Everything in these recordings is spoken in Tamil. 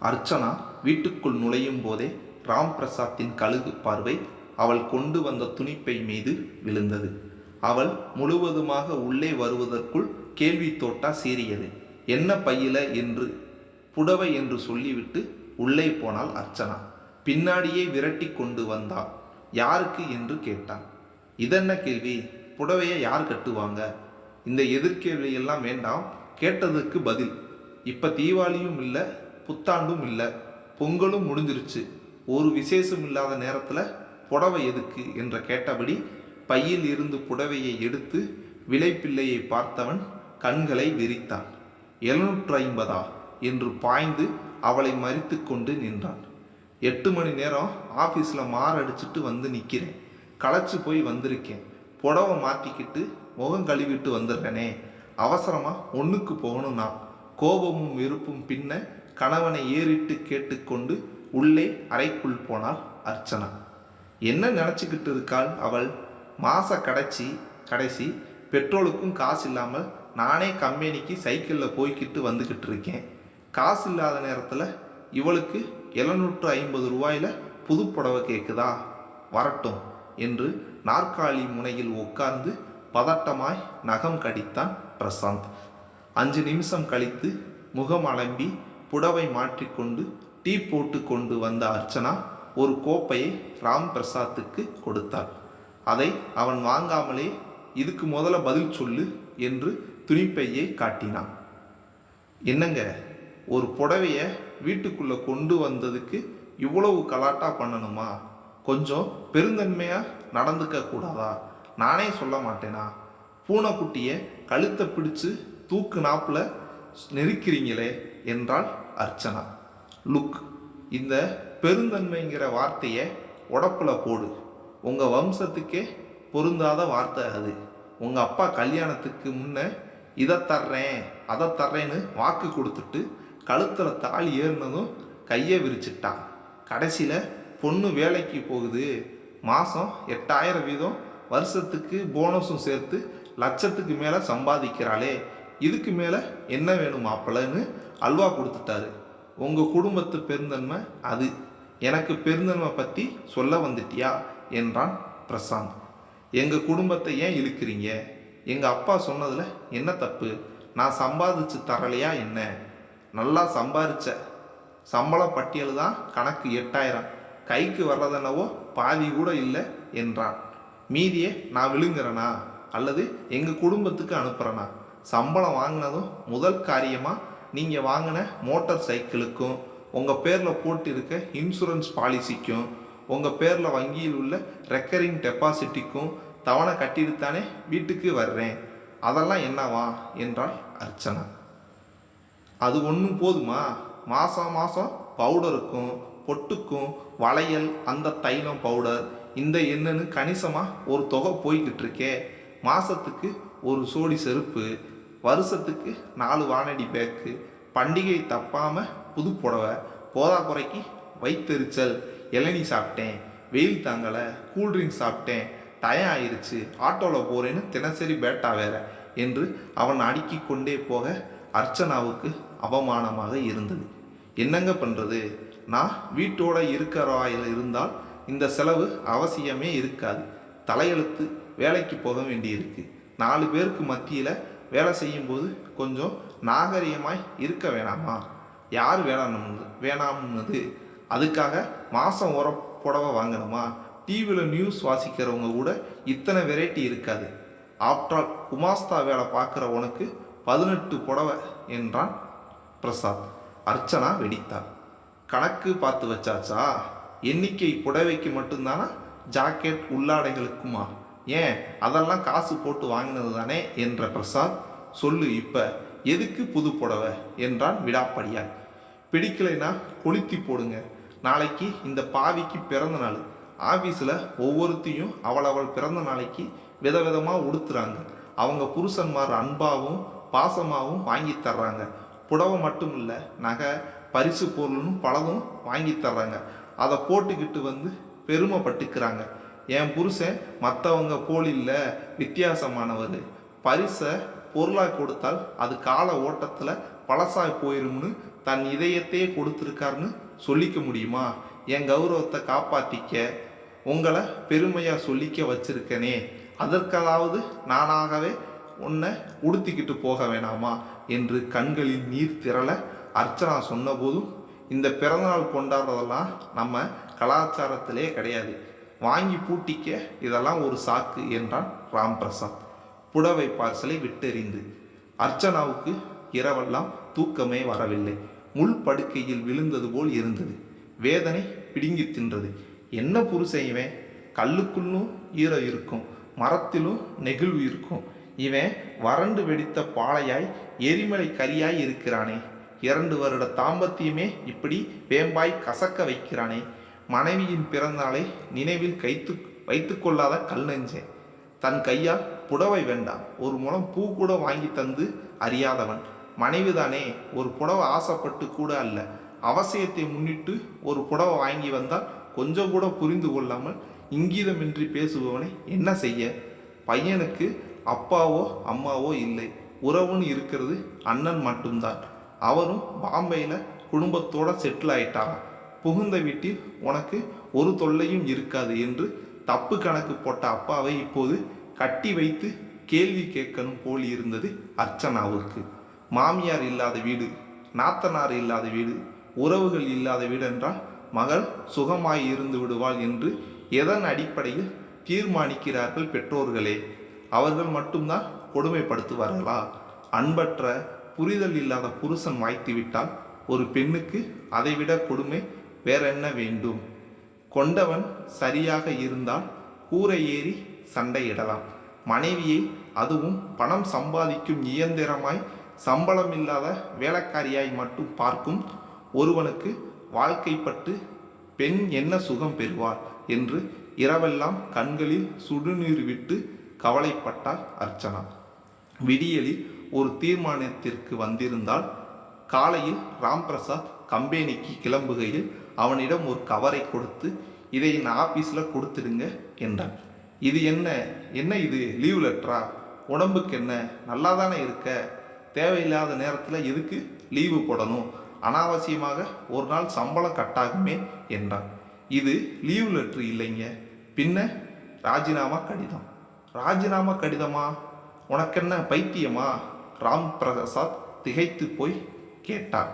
அர்ச்சனா வீட்டுக்குள் நுழையும் போதே ராம் பிரசாத்தின் கழுகு பார்வை அவள் கொண்டு வந்த துணிப்பை மீது விழுந்தது. அவள் முழுவதுமாக உள்ளே வருவதற்குள் கேள்வி தோட்டா சீறியது. என்ன பையில என்று புடவை என்று சொல்லிவிட்டு உள்ளே போனாள் அர்ச்சனா. பின்னாடியே விரட்டி கொண்டு வந்தாள். யாருக்கு என்று கேட்டான். இதென்ன கேள்வி? புடவையை யார் கட்டுவாங்க? இந்த எதிர்கேள்வியெல்லாம் வேண்டாம், கேட்டதுக்கு பதில். இப்போ தீபாவளியும் இல்லை, புத்தாண்டும் இல்லை, பொங்கலும் முடிஞ்சிருச்சு. ஒரு விசேஷம் இல்லாத நேரத்தில் புடவை எதுக்கு என்ற கேட்டபடி பையில் இருந்து புடவையை எடுத்து விலைப்பிள்ளையை பார்த்தவன் கண்களை விரித்தான். 750 என்று பாய்ந்து அவளை மறித்து கொண்டு நின்றான். 8 மணி நேரம் ஆஃபீஸில் மாரடிச்சிட்டு வந்து நிற்கிறேன். களைச்சு போய் வந்திருக்கேன். புடவை மாற்றிக்கிட்டு முகம் கழுவிட்டு வந்துடுறேனே. அவசரமாக ஒன்றுக்கு போகணும். நான் கோபமும் வெறுப்பும் பின்ன கணவனை ஏறிட்டு கேட்டுக்கொண்டு உள்ளே அறைக்குள் போனாள் அர்ச்சனா. என்ன நினச்சிக்கிட்டு இருக்காள் அவள்? மாத கடைசி பெட்ரோலுக்கும் காசு இல்லாமல் நானே கம்பெனிக்கு சைக்கிளில் போய்கிட்டு வந்துக்கிட்டு இருக்கேன். காசு இல்லாத நேரத்தில் இவளுக்கு 750 ரூபாயில் புது புடவை கேட்குதா? வரட்டும் என்று நாற்காலி முனையில் உட்கார்ந்து பதட்டமாய் நகம் கடித்தான் பிரசாந்த். 5 நிமிஷம் கழித்து முகம் அலம்பி புடவை மாற்றிக்கொண்டு டீ போட்டு கொண்டு வந்த அர்ச்சனா ஒரு கோப்பையை ராம் பிரசாத்துக்கு கொடுத்தாள். அதை அவன் வாங்காமலே இதுக்கு முதல்ல பதில் சொல்லு என்று துணிப்பையை காட்டினான். என்னங்க, ஒரு புடவைய வீட்டுக்குள்ளே கொண்டு வந்ததுக்கு இவ்வளவு கலாட்டா பண்ணணுமா? கொஞ்சம் பெருந்தன்மையாக நடந்துக்க கூடாதா? நானே சொல்ல மாட்டேனா? பூனைக்குட்டியை கழுத்தை பிடிச்சு தூக்கு நாப்பில் நெருக்கிறீங்களே என்றாள் அர்ச்சனா. லுக், இந்த பெருந்தன்மைங்கிற வார்த்தையை உடப்பில் போடு. உங்கள் வம்சத்துக்கே பொருந்தாத வார்த்தை அது. உங்கள் அப்பா கல்யாணத்துக்கு முன்ன இதை தர்றேன் அதை தர்றேன்னு வாக்கு கொடுத்துட்டு கழுத்தில் தாலி ஏறினதும் கையை விரிச்சிட்டான். கடைசியில் பொண்ணு வேலைக்கு போகுது, மாதம் 8000 வீதம், வருஷத்துக்கு போனஸும் சேர்த்து லட்சத்துக்கு மேலே சம்பாதிக்கிறாளே, இதுக்கு மேலே என்ன வேணும் மாப்பிள்ளன்னு அல்வா கொடுத்துட்டாரு. உங்கள் குடும்பத்து பெருந்தன்மை அது. எனக்கு பெருந்தன்மை பற்றி சொல்ல வந்துட்டியா என்றான் பிரசாந்த். எங்கள் குடும்பத்தை ஏன் இழுக்கிறீங்க? எங்கள் அப்பா சொன்னதில் என்ன தப்பு? நான் சம்பாதிச்சு தரலையா என்ன? நல்லா சம்பாதிச்ச. சம்பள பட்டியல் தான் கணக்கு 8000, கைக்கு வர்றதென்னவோ பாதி கூட இல்லை என்றான். மீதியை நான் விழுங்குறேனா அல்லது எங்கள் குடும்பத்துக்கு அனுப்புகிறேனா? சம்பளம் வாங்கினதும் முதல் காரியமாக நீங்கள் வாங்கின மோட்டார் சைக்கிளுக்கும் உங்கள் பேரில் போட்டிருக்க இன்சூரன்ஸ் பாலிசிக்கும் உங்கள் பேரில் வங்கியில் உள்ள ரெக்கரிங் டெபாசிட்டிக்கும் தவணை கட்டிட்டுத்தானே வீட்டுக்கு வர்றேன். அதெல்லாம் என்னவா என்றாள் அர்ச்சனா. அது ஒன்றும் போதுமா? மாதம் பவுடருக்கும் பொட்டுக்கும் வளையல், அந்த தைலம், பவுடர், இந்த என்னன்னு கணிசமாக ஒரு தொகை போய்கிட்டு இருக்கே. மாதத்துக்கு ஒரு சோடி செருப்பு, வருஷத்துக்கு 4 வானடி பேக்கு, பண்டிகை தப்பாமல் புது புடவை, போதாக்குறைக்கு வயிற்றெரிச்சல், இளநீ சாப்பிட்டேன், வெயில் தாங்கலை, கூல்ட்ரிங்க்ஸ் சாப்பிட்டேன், டயம் ஆயிடுச்சு, ஆட்டோவில் போகிறேன்னு தினசரி பேட்டா வேற என்று அவன் அடுக்கி கொண்டே போக அர்ச்சனாவுக்கு அவமானமாக இருந்தது. என்னங்க பண்ணுறது? நான் வீட்டோட இருக்கிறவாயில் இருந்தால் இந்த செலவு அவசியமே இருக்காது. தலையெழுத்து, வேலைக்கு போக வேண்டியிருக்கு. 4 பேருக்கு மத்தியில் வேலை செய்யும்போது கொஞ்சம் நாகரிகமாய் இருக்க வேணாமா? யார் வேணாம்னது? அதுக்காக மாதம் ஒரு புடவை வாங்கணுமா? டிவியில் நியூஸ் வாசிக்கிறவங்க கூட இத்தனை வெரைட்டி இருக்காது. ஆஃப்டரால் குமாஸ்தா வேலை பார்க்குற உனக்கு 18 புடவை என்றான் பிரசாத். அர்ச்சனா வெடித்தாள். கணக்கு பார்த்து வச்சாச்சா? எண்ணிக்கை புடவைக்கு மட்டும்தானா? ஜாக்கெட் உள்ளாடைகளுக்குமா? ஏன், அதெல்லாம் காசு போட்டு வாங்கினது தானே என்ற பிரசாத். சொல்லு, இப்போ எதுக்கு புது புடவை என்றான் விடாப்படியாய். பிடிக்கலைன்னா கொளுத்தி போடுங்க. நாளைக்கு இந்த பாவிக்கு பிறந்த நாள். ஆஃபீஸில் ஒவ்வொருத்தையும் அவள் பிறந்த நாளைக்கு விதவிதமாக உடுத்துறாங்க. அவங்க புருஷன்மார் அன்பாகவும் பாசமாகவும் வாங்கி தர்றாங்க. புடவை மட்டும் இல்லை, நகை, பரிசு பொருள்னு பலதும் வாங்கி தர்றாங்க. அதை போட்டுக்கிட்டு வந்து பெருமைப்பட்டுக்கிறாங்க. என் புருஷன் மற்றவங்க போல் இல்லை, வித்தியாசமானவர். பரிசை பொருளாக கொடுத்தால் அது கால ஓட்டத்தில் பழசாய் போயிரும்னு தன் இதயத்தையே கொடுத்துருக்காருன்னு சொல்லிக்க முடியுமா? என் கௌரவத்தை காப்பாற்றிக்க உங்களை பெருமையாக சொல்லிக்க வச்சிருக்கனே, அதற்காவது நானாகவே உன்னை உடுத்திக்கிட்டு போக வேணாமா என்று கண்களில் நீர் திரள அர்ச்சனா சொன்னபோதும், இந்த பிறந்தநாள் கொண்டாடுறதெல்லாம் நம்ம கலாச்சாரத்திலே கிடையாது, வாங்கி பூட்டிக்க இதெல்லாம் ஒரு சாக்கு என்றான் ராம் பிரசாத் புடவை பார்சலை விட்டெறிந்து. அர்ச்சனாவுக்கு இரவெல்லாம் தூக்கமே வரவில்லை. முள் படுக்கையில் விழுந்தது போல் இருந்தது. வேதனை பிடுங்கி தின்றது. என்ன புருஷன் இவன்? கல்லுக்குள்ளும் ஈரம் இருக்கும், மரத்திலும் நெகிழ்வு இருக்கும். இவன் வறண்டு வெடித்த பாளையாய் எரிமலை கரியாய் இருக்கிறானே. 2 வருட தாம்பத்தியமே இப்படி வேம்பாய் கசக்க வைக்கிறானே. மனைவியின் பிறந்தாளை நினைவில் வைத்து கொள்ளாத கல் நெஞ்சேன். தன் கையால் புடவை வேண்டாம், ஒரு முழம் பூ கூட வாங்கி தந்து அறியாதவன். மனைவிதானே, ஒரு புடவை ஆசைப்பட்டு கூட அல்ல, அவசியத்தை முன்னிட்டு ஒரு புடவை வாங்கி வந்தால் கொஞ்சம் கூட புரிந்து கொள்ளாமல் இங்கீதமின்றி பேசுபவனை என்ன செய்ய? பையனுக்கு அப்பாவோ அம்மாவோ இல்லை, உறவுன்னு இருக்கிறது அண்ணன் மட்டும்தான். அவரும் பாம்பையில் குடும்பத்தோடு செட்டில் ஆயிட்டாராம். புகுந்த வீட்டில் உனக்கு ஒரு தொல்லையும் இருக்காது என்று தப்பு கணக்கு போட்ட அப்பாவை இப்போது கட்டி வைத்து கேள்வி கேட்கணும் போல் இருந்தது அர்ச்சனாவுக்கு. மாமியார் இல்லாத வீடு, நாத்தனார் இல்லாத வீடு, உறவுகள் இல்லாத வீடு என்றால் மகள் சுகமாய் இருந்து விடுவாள் என்று எதன் அடிப்படையில் தீர்மானிக்கிறார்கள் பெற்றோர்களே? அவர்கள் மட்டும்தான் கொடுமைப்படுத்துவார்களா? அன்பற்ற புரிதல் இல்லாத புருஷன் வாய்த்து விட்டால் ஒரு பெண்ணுக்கு அதைவிட கொடுமை வேறென்ன வேண்டும்? கொண்டவன் சரியாக இருந்தால் கூரை ஏறி சண்டையிடலாம். மனைவியை, அதுவும் பணம் சம்பாதிக்கும் இயந்திரமாய் சம்பளமில்லாத வேலைக்காரியாய் மட்டும் பார்க்கும் ஒருவனுக்கு வாழ்க்கைப்பட்டு பெண் என்ன சுகம் பெறுவாள் என்று இரவெல்லாம் கண்களில் சுடுநீர் விட்டு கவலைப்பட்டாள் அர்ச்சனா. விடியலில் ஒரு தீர்மானத்திற்கு வந்திருந்தால். காலையில் ராம் பிரசாத் கம்பெனிக்கு கிளம்புகையில் அவனிடம் ஒரு கவரை கொடுத்து, இதை என் ஆஃபீஸில் கொடுத்துடுங்க என்றான். இது என்ன இது லீவ் லெட்டரா? உடம்புக்கு என்ன, நல்லா தானே இருக்க, தேவையில்லாத நேரத்தில் எதுக்கு லீவு போடணும்? அனாவசியமாக ஒரு நாள் சம்பளம் கட்டாகுமே என்றான். இது லீவ் லெட்ரு இல்லைங்க, பின்ன ராஜினாமா கடிதம். ராஜினாமா கடிதமா? உனக்கென்ன பைத்தியமா? ராம் பிரசாத் திகைத்து போய் கேட்டான்.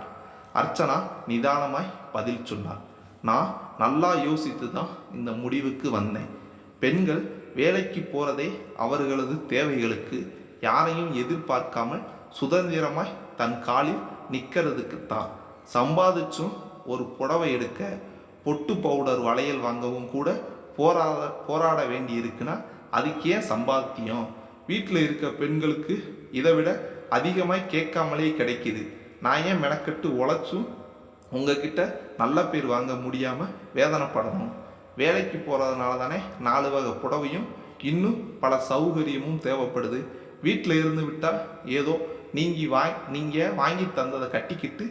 அர்ச்சனா நிதானமாய் பதில் சொன்னார். நான் நல்லா யோசித்து தான் இந்த முடிவுக்கு வந்தேன். பெண்கள் வேலைக்கு போகிறதே அவர்களது தேவைகளுக்கு, யாரையும் எதிர்பார்க்காமல் சுதந்திரமாய் தன் காலில் நிற்கிறதுக்குத்தான். சம்பாதிச்சும் ஒரு புடவை எடுக்க, பொட்டு பவுடர் வளையல் வாங்கவும் கூட போராட வேண்டி இருக்குன்னா அதுக்கு ஏன் சம்பாத்தியம்? வீட்டில் இருக்க பெண்களுக்கு இதை விட அதிகமாய் கேட்காமலே கிடைக்கிது. நான் ஏன் மெனக்கட்டு உழைச்சும் உங்ககிட்ட நல்ல பேர் வாங்க முடியாமல் வேதனைப்படணும்? வேலைக்கு போகிறதுனால தானே 4 வகை புடவையும் இன்னும் பல சௌகரியமும் தேவைப்படுது. வீட்டில் இருந்து விட்டால் ஏதோ நீங்கள் வாங்கி தந்ததை கட்டிக்கிட்டு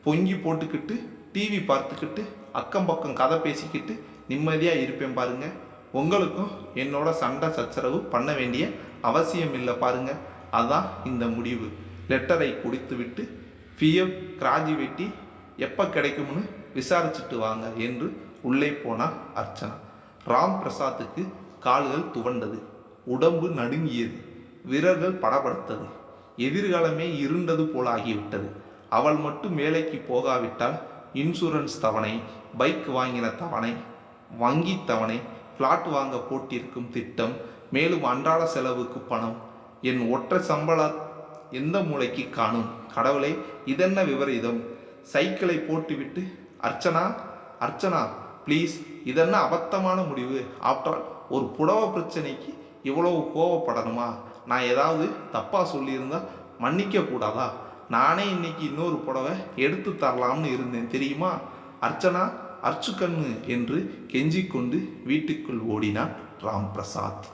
பொங்கி போட்டுக்கிட்டு டிவி பார்த்துக்கிட்டு அக்கம் பக்கம் கதை பேசிக்கிட்டு நிம்மதியாக இருப்பேன் பாருங்க. உங்களுக்கும் என்னோட சண்டை சச்சரவு பண்ண வேண்டிய அவசியம் இல்லை பாருங்க. அதான் இந்த முடிவு. லெட்டரை கொடுத்து விட்டு பிஎஃப் கிராஜுவேட்டி எப்போ கிடைக்கும்னு விசாரிச்சுட்டு வாங்க என்று உள்ளே போனார் அர்ச்சனா. ராம் பிரசாத்துக்கு கால்கள் துவண்டது, உடம்பு நடுங்கியது, விரல்கள் படபடுத்தது. எதிர்காலமே இருண்டது போல ஆகிவிட்டது. அவள் மட்டும் வேலைக்கு போகாவிட்டால் இன்சூரன்ஸ் தவணை, பைக் வாங்கின தவணை, வங்கி தவணை, பிளாட் வாங்க போட்டிருக்கும் திட்டம், மேலும் அன்றாட செலவுக்கு பணம், என் ஒற்றை சம்பள எந்த மூளைக்கு காணும்? கடவுளை, இதென்ன விபரீதம்? சைக்கிளை போட்டுவிட்டு அர்ச்சனா ப்ளீஸ், இதென்ன அபத்தமான முடிவு? ஆஃப்டர் ஒரு புடவை பிரச்சனைக்கு இவ்வளவு கோவப்படணுமா? நான் ஏதாவது தப்பாக சொல்லியிருந்தால் மன்னிக்க கூடாதா? நானே இன்னைக்கு இன்னொரு புடவை எடுத்து தரலாம்னு இருந்தேன் தெரியுமா? அர்ச்சனா, அர்ச்சுக்கண்ணு என்று கெஞ்சிக்கொண்டு வீட்டுக்குள் ஓடினான் ராம் பிரசாத்.